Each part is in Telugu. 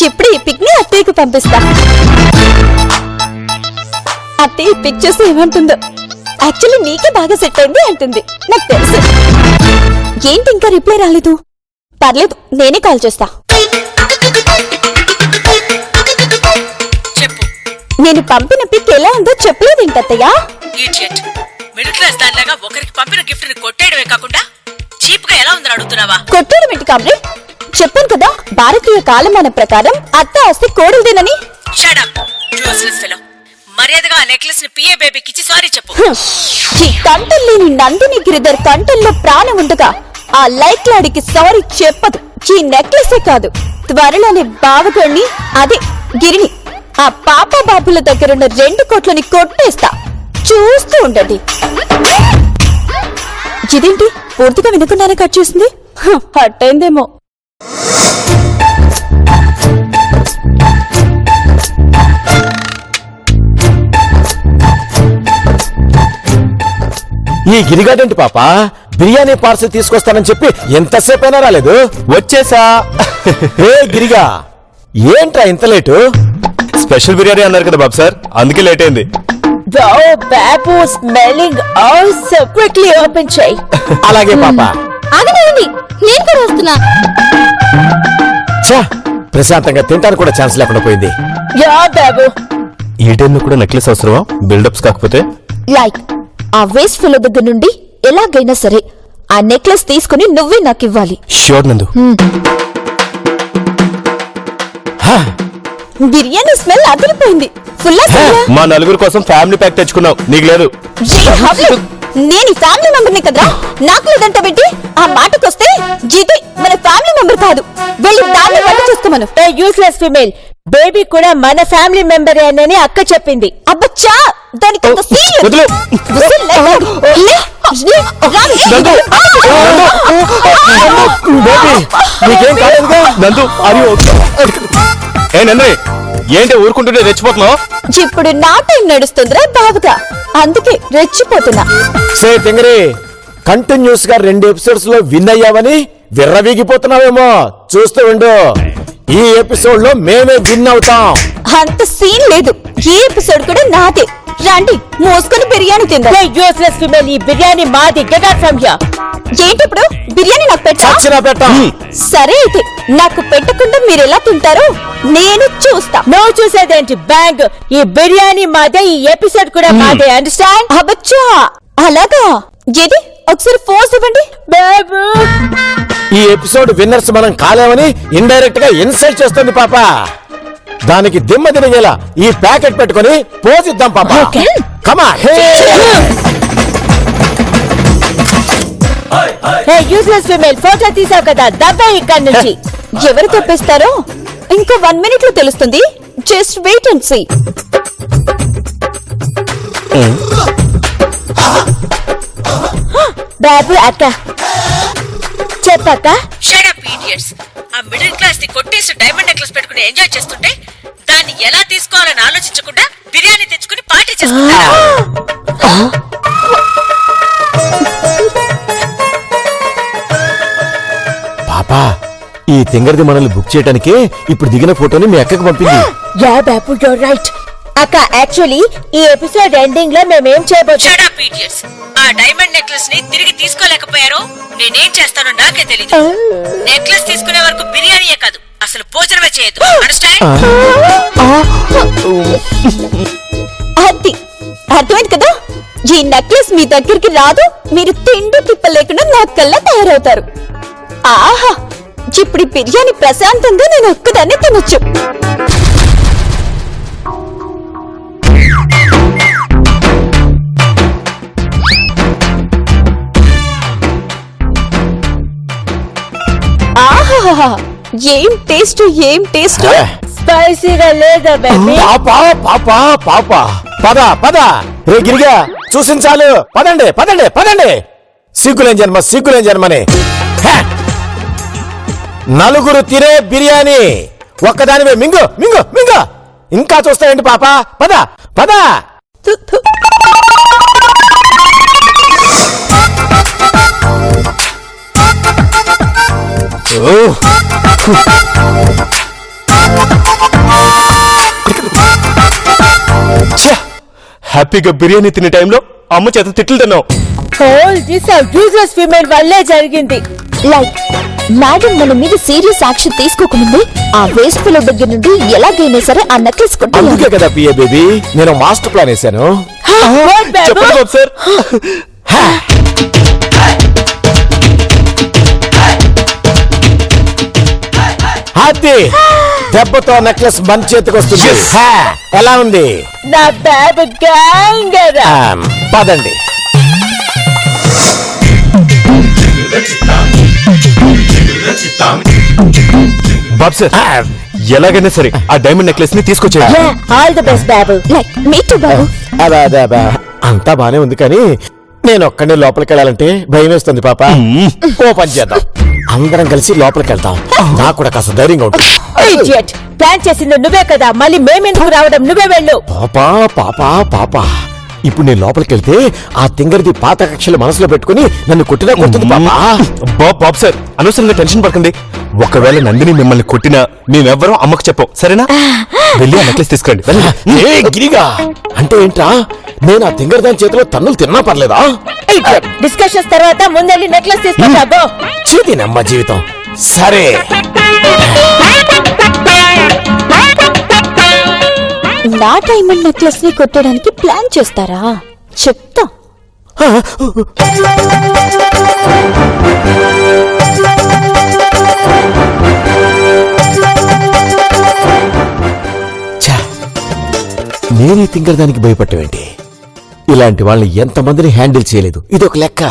ఇప్పుడు ఈ పిక్ ని అత్తయ్యకు పంపిస్తా. అత్తయ్య పిక్ చూసి ఏమంటుందో. యాక్చువల్లీ నీకే బాగా సెట్ అయింది అంటుంది, నాకు తెలుసు. ఏంటి ఇంకా రిప్లై రాలేదు? పర్లేదు, నేనే కాల్ చేస్తా. చెప్పు. నేను పంపిన పిక్ ఎలా ఉందో చెప్పలేదేంటి అత్తయ్య? మిడిల్ క్లాస్ దానిలాగా ఒకరికి పంపిన గిఫ్ట్ ని కొట్టేయడమే కాకుండా చీప్ గా ఎలా ఉందని అడుగుతున్నావా? కొట్టేయడం ఏంటి కామ్రేడ్? చెప్పాను కదా, భారతీయ కాలమాన ప్రకారం అత్త ఆస్తి కోడలిదేనని. Shut up useless fellow. మర్యాదగా ఆ నెక్లెస్ ని పిఏ బేబీకి ఇచ్చి సారీ చెప్పు. ఈ కంటల్లేని నందిని గిరిధర్ కంటల్లో ప్రాణం ఉండగా ఆ లైట్లాడికి సారీ చెప్పదు. ఈ నెక్లెసే కాదు, త్వరలోనే బావగణ్ణి, అదే గిరిని, ఆ పాప బాబుల దగ్గరున్న 2 కోట్లని కొట్టేస్తా. చూస్తూ ఉండండి. ఇదేంటి పూర్తిగా వినకుండానే కట్ చేసింది? హట్టయిందేమో. ఈ గిరిగాడేంటి పాప బిర్యానీ పార్సల్ తీసుకొస్తానని చెప్పి ఎంతసేపైనా రాలేదు? వచ్చేసా. ఏ గిరిగా, ఏంట్రా ఇంత లేటు? స్పెషల్ బిర్యానీ అన్నారు కదా బాబు సార్, అందుకే లేట్ అయింది. బాబు స్మెల్లింగ్ సో క్విక్లీ ఓపెన్ చేయి. అలాగే పాప. ఆగండి, నేను కూడా వస్తున్నా. ఛా, ప్రశాంతంగా తింటాను కూడా ఛాన్స్ లేకుండా పోయింది. యా బాబు, ఈ టైంలో కూడా నెక్లెస్ అవసరమా? బిల్డప్స్ కాకపోతే లైక్ ఆ వేస్ట్ ఫెలో దగ్గర నుండి ఎలాగైనా సరే ఆ నెక్లెస్ తీసుకుని నువ్వే నాకు ఇవ్వాలి. ష్యూర్ నందు. బిర్యానీ స్మెల్ అదిరిపోయింది. ఫుల్ మా నలుగురు కోసం ఫ్యామిలీ ప్యాక్ తెచ్చుకున్నావు, నీకు లేదు. నేను ఫ్యామిలీ మెంబర్ని కదా, నాకు లేదంటే పెట్టి ఆ మాటకొస్తే జిది మన ఫ్యామిలీ మెంబర్ కాదు. వెళ్ళి దాన్ని వంట చేసుకోమను. యూస్లెస్ ఫిమేల్ బేబీ కూడా మన ఫ్యామిలీ మెంబర్ అని అక్క చెప్పింది. అబ్బచ్చా, దానికి ఏంటి ఊరుకుంటుంటే రెచ్చిపోతున్నావు? ఇప్పుడు నా టైం నడుస్తుందిరా బాబుగా, అందుకే రెచ్చిపోతున్నా. సే తింగరి, కంటిన్యూస్ గా 2 ఎపిసోడ్స్ లో విన్ అయ్యావని విర్రవీగిపోతున్నావేమో. చూస్తూ ఉండు, ఈ ఎపిసోడ్ లో మేమే విన్ అవుతాం. అంత సీన్ లేదు, ఈ ఎపిసోడ్ కూడా నాదే. రండి మోసుకొని బిర్యానీ తిందాం. యూస్లెస్ ఫిమేల్, ఈ బిర్యానీ మాది. Get out from here. ఏంటి ఇప్పుడు బిర్యానీ నాకు పెట్టా? సరే అయితే నాకు పెట్టకుండా మీరు ఎలా తింటారో నేను చూస్తా. నువ్వు చూసేదేంటి బ్యాంగ్, ఈ బిర్యానీ మాదే, ఈ ఎపిసోడ్ కూడా మాదే. అండర్స్టాండ్? అబ్బచ్చా, అలాగా. ఏది ఒకసారి ఫోర్స్ ఇవ్వండి బాబు. ఈ ఎపిసోడ్ విన్నర్స్ మనం కాలేమని ఇండైరెక్ట్ గా ఇన్సల్ట్ చేస్తుంది పాప. దానికి దిమ్మ తిరిగేలా ఈ ప్యాకెట్ పెట్టుకుని పోజిద్దాం పాప. కమా. యూస్లెస్ ఫిమేల్, ఫోటో తీసావు కదా, దబ్బా ఇక్కడి నుంచి. ఎవరు తప్పిస్తారో ఇంకా 1 minute లో తెలుస్తుంది. Just wait and see. బాబు అక్క చెప్పక్క. Shut up idiots. ఆ మిడిల్ క్లాస్ ని కొట్టేసి డైమండ్ నెక్లెస్ పెట్టుకుని ఎంజాయ్ చేస్తుంటే దాన్ని ఎలా తీసుకోవాలని ఆలోచించకుండా బిర్యానీ తెచ్చుకుని పార్టీ చేసుకుంటారా? పాపా, ఈ తింగర్ది మనల్ని బుక్ చేయడానికి ఇప్పుడు దిగిన ఫోటోని మీ అక్కకి పంపింది. యా బాబు, యూర్ రైట్ అక్క. యాక్చువల్లీ ఈ ఎపిసోడ్ ఎండింగ్ లో మేమేం చేయబోతున్నాం? Shut up idiots. ఆ డైమండ్ నెక్లెస్ ని తిరిగి తీసుకోలేకపోయారో నేనేం చేస్తానో నాకే తెలీదు. నెక్లెస్ తీసుకునే వరకు బిర్యానీయే కాదు, అసలు భోజనమే చేయదు. అండర్స్టాండ్? అది అర్థమైంది కదా. ఈ నెక్లెస్ మీ దగ్గరికి రాదు, మీరు తిండి తిప్ప లేకుండా నా కల్లా తయారవుతారు. ఆహా, ఇప్పుడు బిర్యానీ ప్రశాంతంగా నేను ఒక్కదాన్ని తినొచ్చు. ఆహా, ఏం టేస్ట్, ఏం టేస్ట్. స్పైసీగా లేదా బేబీ? పాపా పాపా పాపా, పద పద. రే గిరిగా, చూసించాలు. పదండి పదండి పదండి. సిగ్గులేని జన్మ, సిగ్గులేని జన్మని. నలుగురు తినే బిర్యానీ ఒక్కదానివే మింగు మింగు మింగు. ఇంకా చూస్తాయండి పాప, పద పద. ఓ హ్యాపీగా బిర్యానీ తినే టైంలో అమ్మ చేత తిట్లు తిన్నావు. హోల్ దిస్ యూజ్లెస్ ఫీమేల్ వల్లే జరిగింది. లైక్ మేడం మన మీద సీరియస్ యాక్షన్ తీసుకోకముందే ఆ వేస్ట్ ఫెలో దగ్గర నుండి ఎలాగైనా సరే ఆ నెక్లెస్ కొట్టేయాలి. అందుకే కదా పిఏ బేబీ నేను మాస్టర్ ప్లాన్ వేశాను. What, babu? చెప్పండి బాబు సార్. అది దెబ్బతో నెక్లెస్ మన చేతికి వస్తుంది. హా, ఎలా ఉంది? నా బాబు గ్యాంగర్. పదండి. బాబు సార్ ఎలాగైనా సరే ఆ డైమండ్ నెక్లెస్ ని తీసుకొచ్చేయాలి. ఆల్ ది బెస్ట్ బాబు. లైక్ మీ టూ బాబు. అదే అంతా బానే ఉంది కానీ నేను ఒక్కడే లోపలికి వెళ్ళాలంటే భయం వేస్తుంది పాప. ఓ పని చేద్దాం, అందరం కలిసి లోపలికి వెళ్తాం. నాకు కూడా కాస్త ధైర్యంగా ఉంటుంది. ఇడియట్, ప్లాన్ చేసింది నువ్వే కదా, మళ్ళీ మేమెందుకు రావడం? నువ్వే వెళ్ళు. పాపా ఇప్పుడు నేను లోపలికి వెళ్తే ఆ తింగరిది పాత కక్షలు మనసులో పెట్టుకుని నన్ను కొట్టినా కొడుతుంది పాపా. బాబు సార్ అనవసరంగా టెన్షన్ పడకండి. ఒకవేళ నందిని మిమ్మల్ని కొట్టినా మేమెవ్వరూ అమ్మకు చెప్పం, సరేనా? వెళ్ళి ఆ నెక్లెస్ తీసుకురండి. ఏ గిరిగా అంటే ఏంట్రా? నేను ఆ తింగరదాని చేతిలో తన్నులు తిన్నా పర్లేదా? డిస్కషన్స్ తర్వాత ముందెళ్ళి నెక్లెస్ తీసుకుంటా. చీదినమ్మ జీవితం. సరే నా డైమండ్ నెక్లెస్ ని కొట్టడానికి ప్లాన్ చేస్తారా? చెప్తా. నేనే తింగరదానికి భయపడటమేంటి? ఇలాంటి వాళ్ళని ఎంతమందిని హ్యాండిల్ చేయలేదు. ఇదొక లెక్క.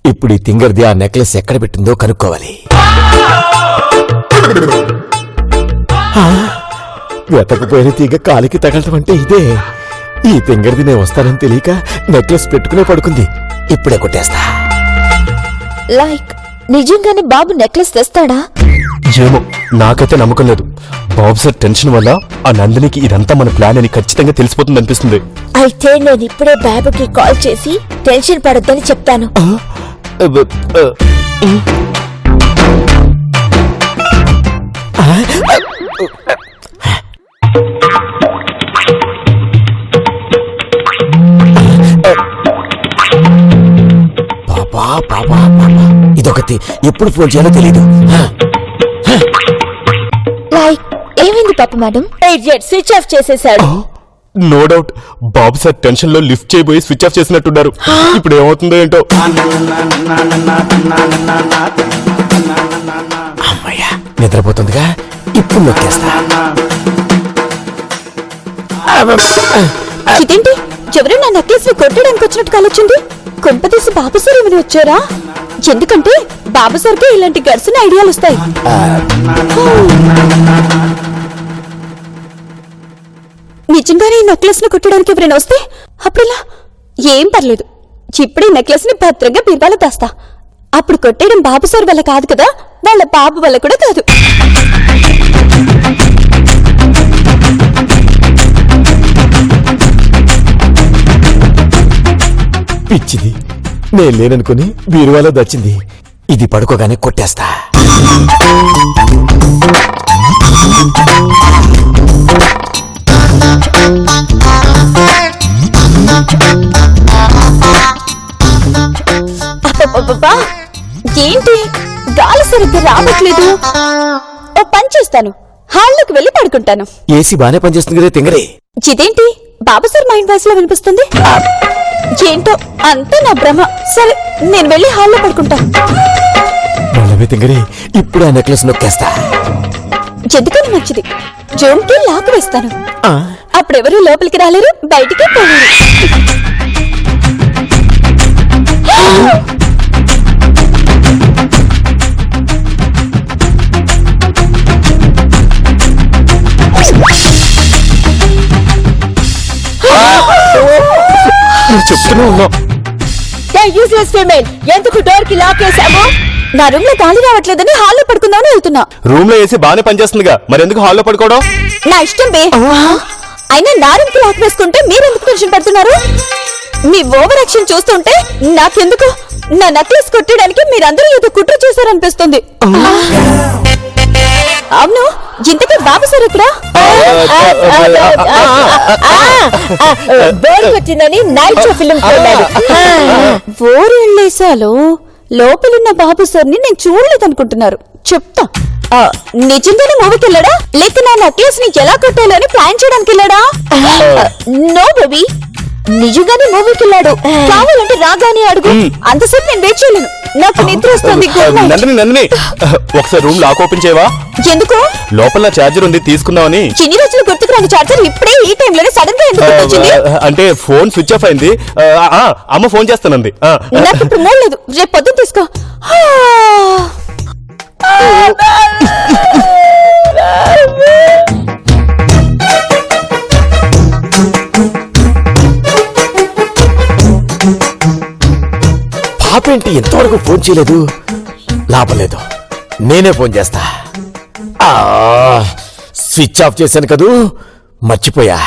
ఇప్పుడు ఈ తింగర్ది ఆ నెక్లెస్ ఎక్కడ పెట్టిందో కనుక్కోవాలి. వెతకపోయిన తీగ కాలికి తగలటం అంటే ఇదే. ఈ తింగర్ది నేను వస్తానని తెలియక నెక్లెస్ పెట్టుకునే పడుకుంది. ఇప్పుడే కొట్టేస్తా. లైక్ నిజంగానే బాబు నెక్లెస్ తెస్తాడా? ఏమో నాకైతే నమ్మకం లేదు. బాబు సార్ టెన్షన్ వల్ల ఆ నందినికి ఇదంతా మన ప్లాన్ అని ఖచ్చితంగా తెలిసిపోతుంది అనిపిస్తుంది. అయితే నేను ఇప్పుడే బాబుకి కాల్ చేసి టెన్షన్ పడొద్దని చెప్తాను. పాపా ఇదొకటి ఎప్పుడు ఫోన్ చేయాలో తెలీదు. లైక్ ఏమైంది పాప మేడం? ఇడియట్, స్విచ్ ఆఫ్ చేసేసాడు. నో డౌట్ బాబు సార్ టెన్షన్ లో లిఫ్ట్ చేయబోయి స్విచ్ ఆఫ్ చేసినట్టున్నారు. ఇప్పుడు ఏమవుతుందో ఏంటో. అమ్మయ్యా నిద్రపోతుందిగా, ఇప్పుడు నొక్కేస్తా. ఇదేంటి ఎవరు నా నెక్లెస్ ని కొట్టడానికి వచ్చినట్టు కాలొచ్చింది? కొంపదీసి బాబు సార్ ఏమైనా వచ్చారా? ఎందుకంటే బాబు సార్కి ఇలాంటి గడిసిన ఐడియాలు వస్తాయి. నిజంగానే ఈ నెక్లెస్ ని కొట్టడానికి ఎవరైనా వస్తే అప్పుడులా ఏం పర్లేదు. ఇప్పుడే నెక్లెస్ ని భద్రంగా బీర్వాలో దాస్తా. అప్పుడు కొట్టేయడం బాబు సార్ వల్ల కాదు కదా, వాళ్ళ బాబు వల్ల కూడా కాదు. పిచ్చిది, నేను లేననుకుని బీరువాలో దచ్చింది. ఇది పడుకోగానే కొట్టేస్తా. అబ్బబ్బబ్బా! ఏంటి గాలి సరిగ్గా రావట్లేదు? ఓ పని చేస్తాను, హాల్లోకి వెళ్ళి పడుకుంటాను. ఏసీ బానే పనిచేస్తుంది కదా తింగరే. ఇదేంటి బాబు సార్ మైండ్ వాయిస్ లో వినిపిస్తుంది? ఏంటో అంతా నా భ్రమ. సరే నేను వెళ్ళి హాల్లో పడుకుంటా. వాళ్ళమే తింగరే, ఇప్పుడు ఆ నెక్లెస్ నొక్కేస్తా. ఎందుకని మంచిది, జోన్కి లాక్ వేస్తాను. ఆ, అప్పుడెవరూ లోపలికి రాలేరు, బయటికి పోలేరు. చెప్తూనే ఉన్నా. యూజ్లెస్ ఫీమేల్, ఎందుకు డోర్ కి లాక్ వేసాము? నా రూమ్ లో గాలి రావట్లేదని హాల్లో పడుకుందామని వెళ్తున్నా. రూమ్ లో ఏసీ బాగానే పనిచేస్తుందిగా, మరి ఎందుకు హాల్లో పడుకోవడం? నా ఇష్టం బే. అయినా నా రూమ్ కి లాక్ వేసుకుంటే మీరెందుకు టెన్షన్ పడుతున్నారు? మీ ఓవర్ యాక్షన్ చూస్తుంటే నాకెందుకు నా నెక్లెస్ కొట్టడానికి మీరందరూ ఏదో కుట్ర చేశారనిపిస్తుంది. అవును, ఇంతకీ బాబు సార్ ఇక్కడ? బోర్ కొట్టిందని నైట్ షో ఫిల్మ్ చూడాలి. ఊరెళ్ళేసాలు లోపలున్న బాబు సార్ని నేను చూడలేదనుకుంటున్నారు. చెప్తా. నిజంగానే మూవీకి వెళ్ళాడా, లేక నా నెక్లెస్ ని ఎలా కొట్టాలో అని ప్లాన్ చేయడానికి వెళ్ళాడా? నో బేబీ, నిజంగానే మూవీకి వెళ్ళాడు. కావాలంటే రాగానే అడుగు. అంతసేపు నేను వెయిట్ చేయలేను, నాకు నిద్ర వస్తుంది. నందిని ఒకసారి రూమ్ లాక్ ఓపెన్ చేయవా? ఎందుకు? లోపల చార్జర్ ఉంది, తీసుకుందామని. చిన్ని రోజులు గుర్తుకు రాని చార్జర్ ఇప్పుడే ఈ టైంలోనే సడన్ గా ఎందుకు వచ్చింది? అంటే ఫోన్ స్విచ్ ఆఫ్ అయింది. అమ్మ ఫోన్ చేస్తానంది. నాకు ఇప్పుడు మూడు లేదు, రేపు పొద్దున్న తీసుకో. పాపేంటి ఎంతవరకు ఫోన్ చేయలేదు? లాభం లేదు, నేనే ఫోన్ చేస్తా. స్విచ్ ఆఫ్ చేశాను కదూ, మర్చిపోయా.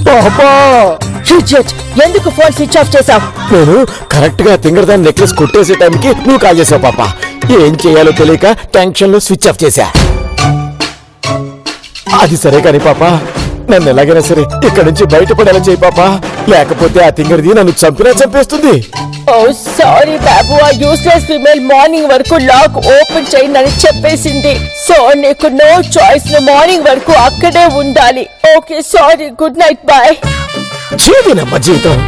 పాపా, ఎందుకు ఫోన్ స్విచ్ ఆఫ్ చేసావు? నేను కరెక్ట్ గా తింగరదాని నెక్లెస్ కొట్టేసే టైంకి నువ్వు కాల్ చేసావు పాప. ఏం చేయాలో తెలియక టెన్షన్ లో స్విచ్ ఆఫ్ చేశా. అది సరే కాని పాప, నన్ను ఎలాగైనా సరే ఇక్కడ నుంచి బయటపడేలా చేయి పాప, లేకపోతే ఆ తింగరది నన్ను చంపేస్తుంది. ఓ సారీ బాబు, ఆ యూస్లెస్ ఫీమేల్ మార్నింగ్ వరకు లాక్ ఓపెన్ చేయండి చెప్పేసింది. సో నీకు నో చాయిస్, మార్నింగ్ వరకు అక్కడే ఉండాలి. Okay sorry, good night, bye. చేదినమ్మ జీవితం.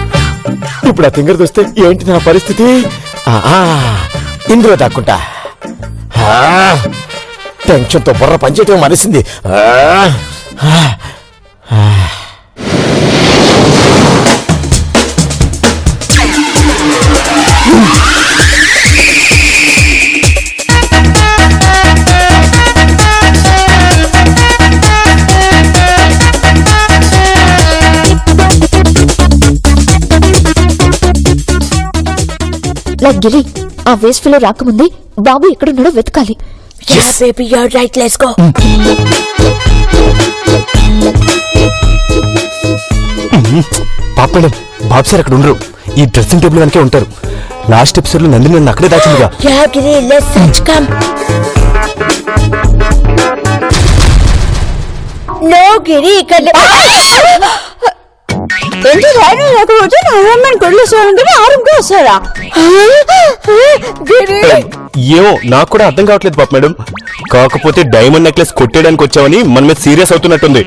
ఇప్పుడు ఆ తింగరది వస్తే ఏంటి నా పరిస్థితి? ఇందులో దాక్కుంటా. టెన్షన్ తో బుర్ర పనిచేయటం మనిసింది. గిరి, ఆ వేస్ట్ ఫిలో రాకముందే బాబు ఎక్కడున్నాడో వెతకాలి. Yes baby, you're right, let's go. పాప మేడం, బాబు సార్ అక్కడ ఉండరు, ఈ డ్రెస్సింగ్ టేబుల్ వెనకే ఉంటారు. లాస్ట్ ఎపిసోడ్ లో నందిని నన్ను అక్కడే దాచిందిగా. Yeah Giri, let's search, come. No Giri, ఇక్కడ ఏంటి రాయడం లేకపోతే నా అమ్మని కొడలేసారంటే ఆరంగా వస్తారా? ఏమో నాకు కూడా అర్థం కావట్లేదు పాప మేడం. కాకపోతే డైమండ్ నెక్లెస్ కొట్టేయడానికి వచ్చామని మన మీద సీరియస్ అవుతున్నట్టుంది.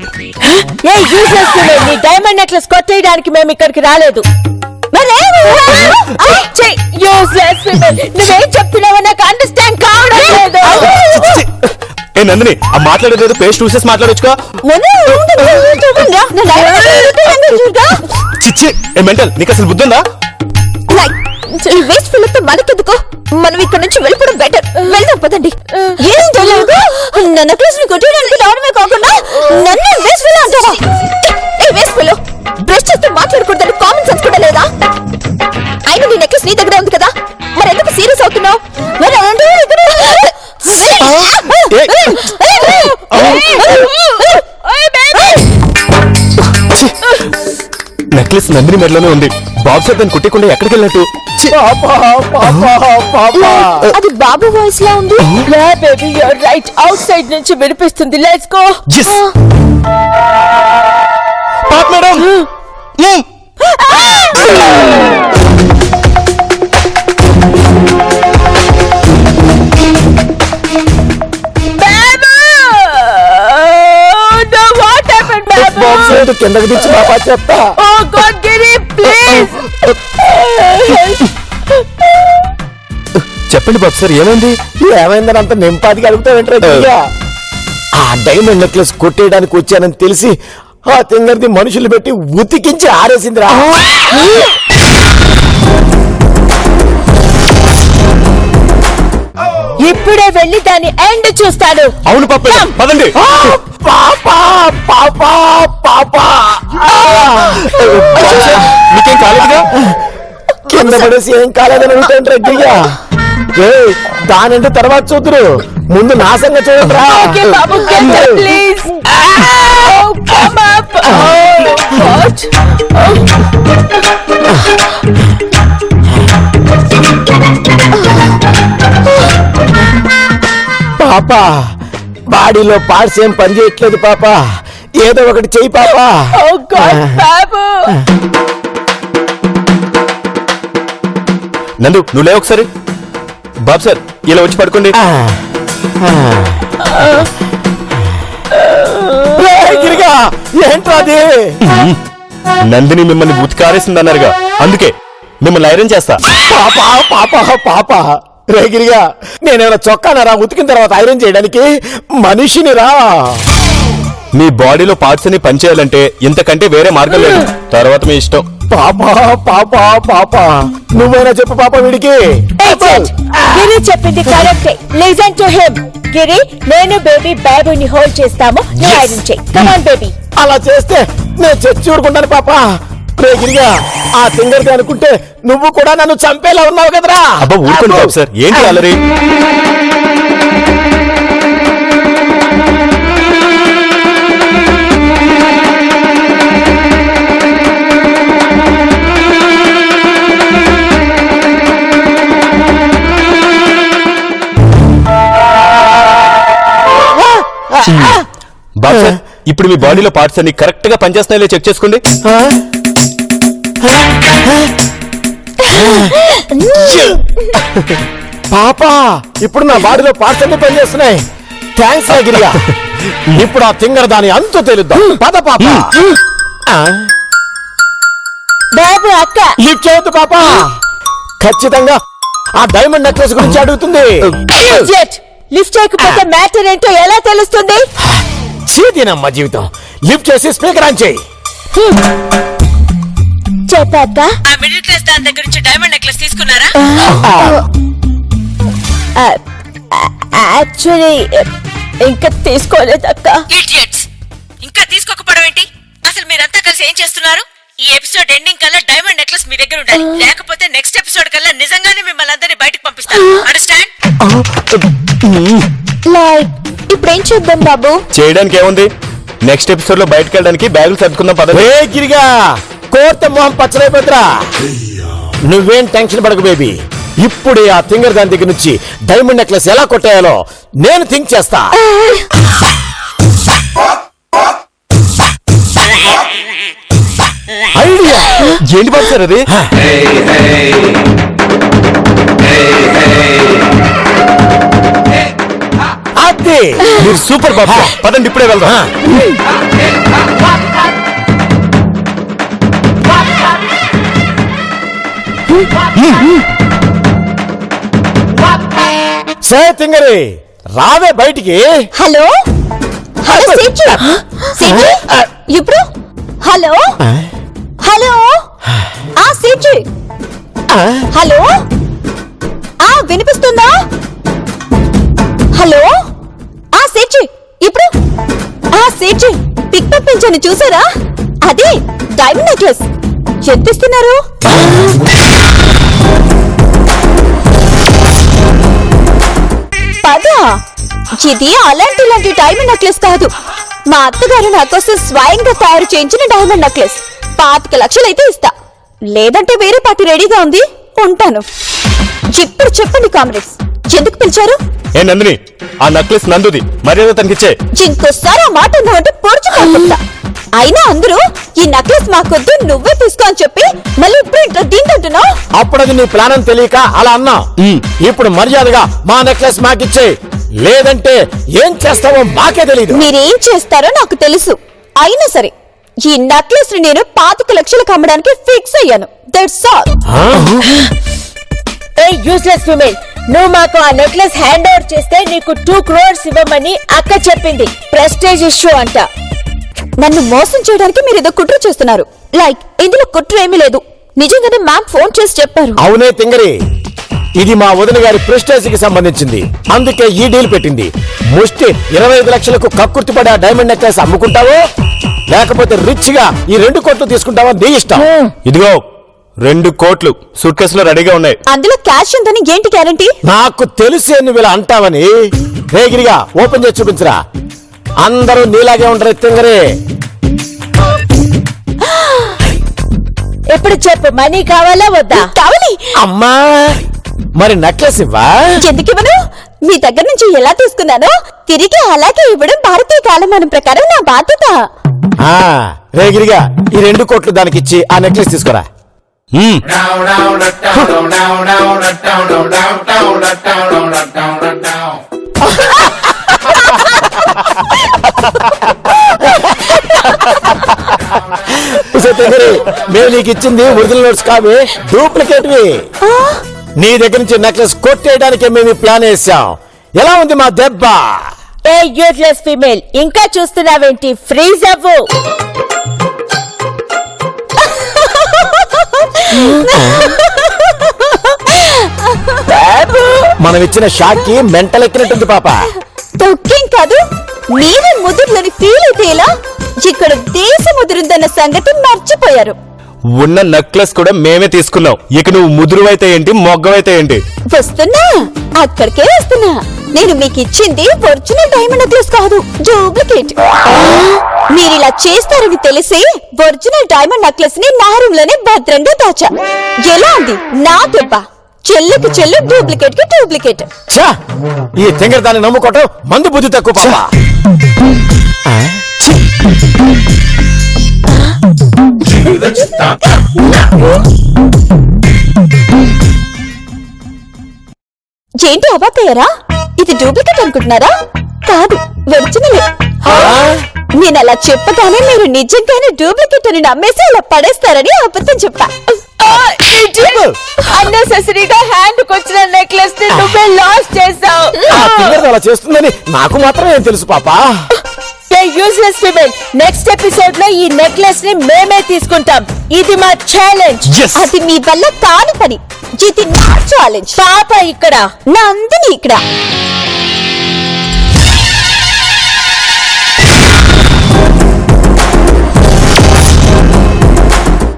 ఏ యూజ్లెస్ ఫెలో, నీ డైమండ్ నెక్లెస్ కొట్టేయడానికి మేము ఇక్కడికి రాలేదు. యూజ్లెస్ ఫెలో, నువ్వేం చెప్తున్నావో నాకు అండర్స్టాండ్ కావడం లేదు. ఏ నందిని, ఆ మాట్లాడేది పేస్ట్ చూసేసి మాట్లాడొచ్చుగా. చిచ్చి, ఏ మెంటల్, నీకు అసలు బుద్ధి ఉందా? ఈ వేస్ట్ ఫిల్తో మనకెందుకో, మనం ఇక్కడ నుంచి వెళ్ళిపోవడం బెటర్. వెళ్దాం పదండి. ఏం తెలియదు, నా నెక్లెస్ ని కొట్టేయడానికి రావడమే కాకుండా నన్ను వేస్ట్ ఫిల్ అంటావా? ఏ వేస్ట్ ఫిల్, బ్రష్ చేస్తూ మాట్లాడకూడదని కామన్ సెన్స్ కూడా లేదా? అయినా నీ నెక్లెస్ నీ దగ్గర ఉంది కదా, మరి ఎందుకు సీరియస్ అవుతున్నావు? మరి అంటే నెక్లెస్ నందిని మెడలోనే ఉంది. బాబు సార్ దాన్ని కొట్టకుండా ఎక్కడికి వెళ్ళినట్టు? అది బాబు వాయిస్ లా ఉంది. Yeah baby, you're right, out side నుంచి వినిపిస్తుంది. Let's go. పాప మేడం, కిందకి దించి బాబా చెప్తా. Oh God, Giri, please. చెప్పండి బాబు సార్, ఏమైంది? ఏమైందని అంత నింపాదిగా అడుగుతావేంట్రా? ఆ డైమండ్ నెక్లెస్ కొట్టేయడానికి వచ్చానని తెలిసి ఆ తింగర్ది మనుషులు పెట్టి ఉతికించి ఆరేసిందిరా. ఇప్పుడే వెళ్ళి దాని ఎండ్ చూస్తాడు. అవును పాప, పదండి. మీకేం కాలేదుగా? కింద పడేసి ఏం కాలేదని అడుగుతాంట్రా గియ్యా. దానంటే తర్వాత చూద్దరు, ముందు నాశంగా చూడరా. Okay, Babu, get up, please. Oh, come up. Oh, God. పాప బాడీలో పార్ట్స్ ఏం పని చేయట్లేదు పాప, ఏదో ఒకటి చెయ్యి పాప. ఓ గాడ్ బాబు. నందు నువ్వు లేవు ఒకసారి. బాబు సార్ ఇలా వచ్చి పడుకోండి. గిరిగా ఏంట్రా అది? నందిని మిమ్మల్ని ఉతికారేసింది అన్నారుగా, అందుకే మిమ్మల్ని ఐరన్ చేస్తా. పాప పాప పాప రేగిరిగా నేనేమైనా చొక్కానరా ఉతికిన తర్వాత ఐరన్ చేయడానికి? మనిషిని రా. మీ బాడీలో పార్ట్స్ అని పనిచేయాలంటే ఇంతకంటే వేరే మార్గం లేదు. తర్వాత మీ ఇష్టం. పాప పాప పాప నువ్వైనా చెప్పు పాప వీడికి. గిరి చెప్పింది కరెక్టే. Listen to him. గిరి, నేను బేబీ బాబుని హోల్డ్ చేస్తాము, నువ్వు ఐరన్ చేయి. Come on baby. అలా చేస్తే నేను చచ్చి ఊరుకుంటాను పాప. రేగిరిగా ఆ తింగర్ది అనుకుంటే నువ్వు కూడా నన్ను చంపేలా ఉన్నావు కదరా. అబ్బా ఊరుకోండి బాబు సార్, ఏంటి అలరి? బాబు సార్, ఇప్పుడు మీ బాడీలో పార్ట్స్ అన్ని కరెక్ట్ గా పనిచేస్తున్నాయో చెక్ చేసుకోండి. పాప ఇప్పుడు నా బాడీలో పార్ట్స్ అన్ని పనిచేస్తున్నాయి. థ్యాంక్స్ గిరిగా. ఇప్పుడు ఆ తింగర్ దాని అంతు తెలుద్దాం. పద పాప. బాబు అక్క. లిఫ్ట్ చేయొద్దు పాప, ఖచ్చితంగా ఆ డైమండ్ నెక్లెస్ గురించి అడుగుతుంది. లిఫ్ట్ చేయకపోతే మ్యాటర్ ఏంటో ఎలా తెలుస్తుంది? చీదీనమ్మ జీవితం. లిఫ్ట్ చేసి స్పీకర్ ఆన్ చేయి. చెప్పాక ఆ మిడిల్ క్లాస్ దాని దగ్గర నుంచి డైమండ్ నెక్లెస్ తీసుకున్నారా? యాక్చువల్లీ ఇంకా తీసుకోలేదక్క. ఇడియట్స్, ఇంకా తీసుకోకపోవడం ఏంటి? అసలు మీరంతా కలిసి ఏం చేస్తున్నారు? ఈ ఎపిసోడ్ ఎండింగ్ కల్లా డైమండ్ నెక్లెస్ మీ దగ్గర ఉండాలి, లేకపోతే నెక్స్ట్ ఎపిసోడ్ కల్లా నిజంగానే మిమ్మల్ని అందరినీ బయటకు పంపిస్తాను. అండర్స్టాండ్? లైక్ ఇప్పుడేం చేద్దాం బాబు? చేయడానికి ఏముంది, నెక్స్ట్ ఎపిసోడ్ లో బయటకు వెళ్ళడానికి బ్యాగులు సర్దుకుందాం పద. ఏ గిరిగా కోర్త మొహం పచ్చడైపోతురా. నువ్వేం టెన్షన్ పడకు బేబీ. ఇప్పుడే ఆ తింగర్ దాని దగ్గర నుంచి డైమండ్ నెక్లెస్ ఎలా కొట్టేయాలో నేను థింక్ చేస్తా. ఐడియా ఏంటి బాబు సార్ అది? అదే మీరు సూపర్ బాబు సార్. పదండి ఇప్పుడే వెళ్దాం. సే తింగరి రావే బయటికి. హలో హలో సీచు సీచు ఇప్పుడు హలో హలో ఆ సీచు హలో ఆ వినిపిస్తుందా? హలో ఆ సీచు ఇప్పుడు ఆ సీచు పిక్ పంపించాను చూసారా? అదే డైమండ్ నెక్లెస్. చెప్పిస్తున్నారు. పద. ఇది అలాంటి డైమండ్ నెక్లెస్ కాదు. మా అత్తగారు నా కోసం స్వయంగా తయారు చేయించిన డైమండ్ నెక్లెస్. 25 లక్షలైతే ఇస్తా, లేదంటే వేరే పార్టీ రెడీగా ఉంది, ఉంటాను. ఇప్పుడు చెప్పండి కామ్రేడ్స్, ఎందుకు పిలిచారు? ఏ నందిని, ఆ నెక్లెస్ నందుది, మర్యాద తనకిచ్చే. ఇంకోసారి ఆ మాట అన్నావంటే పొడుచు కాకుండా. అయినా అందరూ ఈ నెక్లెస్ మాకొద్దు నువ్వే తీసుకో అని చెప్పి మళ్ళీ ఇప్పుడు దీంతంటున్నావు. అప్పుడది నీ ప్లాన్ అని తెలియక అలా అన్నా. ఇప్పుడు మర్యాదగా మా నెక్లెస్ మాకిచ్చే, లేదంటే ఏం చేస్తావో మాకే తెలీదు. మీరేం చేస్తారో నాకు తెలుసు. అయినా సరే ఈ నెక్లెస్ ని నేను 25 లక్షలకు అమ్మడానికి ఫిక్స్ అయ్యాను. That's all. A useless female, నువ్వు మాకు ఆ నెక్లెస్ హ్యాండ్ ఓవర్ చేస్తే నీకు 2 crores ఇవ్వమని అక్క చెప్పింది. ప్రెస్టేజ్ ఇష్యూ అంట. నన్ను మోసం చేయడానికి మీరు ఏదో కుట్ర చేస్తున్నారు. లైక్ ఇందులో కుట్ర ఏమీ లేదు. నిజంగానే మ్యామ్ ఫోన్ చేసి చెప్పారు. అవునే తింగరి, ఇది మా వదిన గారి ప్రెస్టేజ్ కి సంబంధించింది, అందుకే ఈ డీల్ పెట్టింది. ముష్టి 25 లక్షలకు కక్కుర్తిపడే ఆ డైమండ్ నెక్లెస్ అమ్ముకుంటావో లేకపోతే రిచ్ గా ఈ 2 కోట్లు తీసుకుంటావో నీ ఇష్టం. ఇదిగో 2 కోట్లు సూట్ కేసులో రెడీగా ఉన్నాయి. అందులో క్యాష్ ఉందని ఏంటి గ్యారంటీ? నాకు తెలిసే నువ్వు ఇలా అంటావని. రేగిరిగా ఓపెన్ చేసి చూపించరా. అందరూ నీలాగే ఉంటారు తింగరే. ఇప్పుడు చెప్పు, మనీ కావాలా వద్దా? కావాలి. అమ్మా మరి నెక్లెస్ ఇవ్వా? ఎందుకు ఇవ్వను? మీ దగ్గర నుంచి ఎలా తీసుకున్నానో తిరిగి అలాగే ఇవ్వడం భారతీయ కాలమానం ప్రకారం నా బాధ్యత. ఆ, రే గిరిగా ఈ 2 కోట్లు దానికిచ్చి ఆ నెక్లెస్ తీసుకురా. మేము నీకు ఇచ్చింది ఒరిజినల్ నోట్స్ కావి, డూప్లికేట్వి. నీ దగ్గర నుంచి నెక్లెస్ కొట్టేయడానికే మేము ఈ ప్లాన్ వేసాం. ఎలా ఉంది మా దెబ్బ? ఏ యూజ్లెస్ ఫీమేల్, ఇంకా చూస్తున్నావేంటి? ఫ్రీజ్ అవ్వు. మనం ఇచ్చిన షాక్ కి మెంటల్ ఎక్కినట్టుంది పాప. తొక్కేం కాదు, మీరే ముదురులని ఫీల్ అయితే ఎలా? ఇక్కడ దేశ ముదురుందన్న సంగతి మర్చిపోయారు. ఉన్న నెక్లెస్ కూడా మేమే తీసుకున్నాం. ఇక నువ్వు ముదురువైతే ఏంటి, మొగ్గవైతే ఏంటి? వస్తున్నా, అక్కడికే వస్తున్నా. నేను మీకు ఇచ్చింది ఒరిజినల్ డైమండ్ నెక్లెస్ కాదు, డూప్లికేట్. మీరిలా చేస్తారని తెలిసి ఒరిజినల్ డైమండ్ నెక్లెస్ ని నా రూమ్ లోనే భద్రంగా దాచా. ఎలా ఉంది నా దెబ్బ? చెల్లుకి చెల్లు, డూప్లికేట్ కి డూప్లికేట్. ఛా! ఈ తెంగర దాన్ని నమ్ముకోవటం మందు బుద్ధి తక్కువ పాప. ఏంటి అవాతయ్యారా? ఇది డూప్లికేట్ అనుకుంటున్నారా? కాదు, ఒరిజినల్. నేను అలా చెప్పగానే మీరు నిజంగానే డూప్లికేట్ అని నమ్మేసి అలా పడేస్తారని అబద్ధం చెప్పా. అన్నెసెసరీగా హ్యాండ్ కొచ్చిన నెక్లెస్ ని నువ్వే లాస్ చేసావు. ఆ ఫింగర్ అలా చేస్తుందని నాకు మాత్రం ఏం తెలుసు పాప. యూజ్లెస్ ఫీమేల్, నెక్స్ట్ ఎపిసోడ్ లో ఈ నెక్లెస్ ని మేమే తీసుకుంటాం. ఇది మా ఛాలెంజ్. అది మీ వల్ల కాని పని. ఇది నా ఛాలెంజ్. పాప ఇక్కడ, నందిని ఇక్కడ.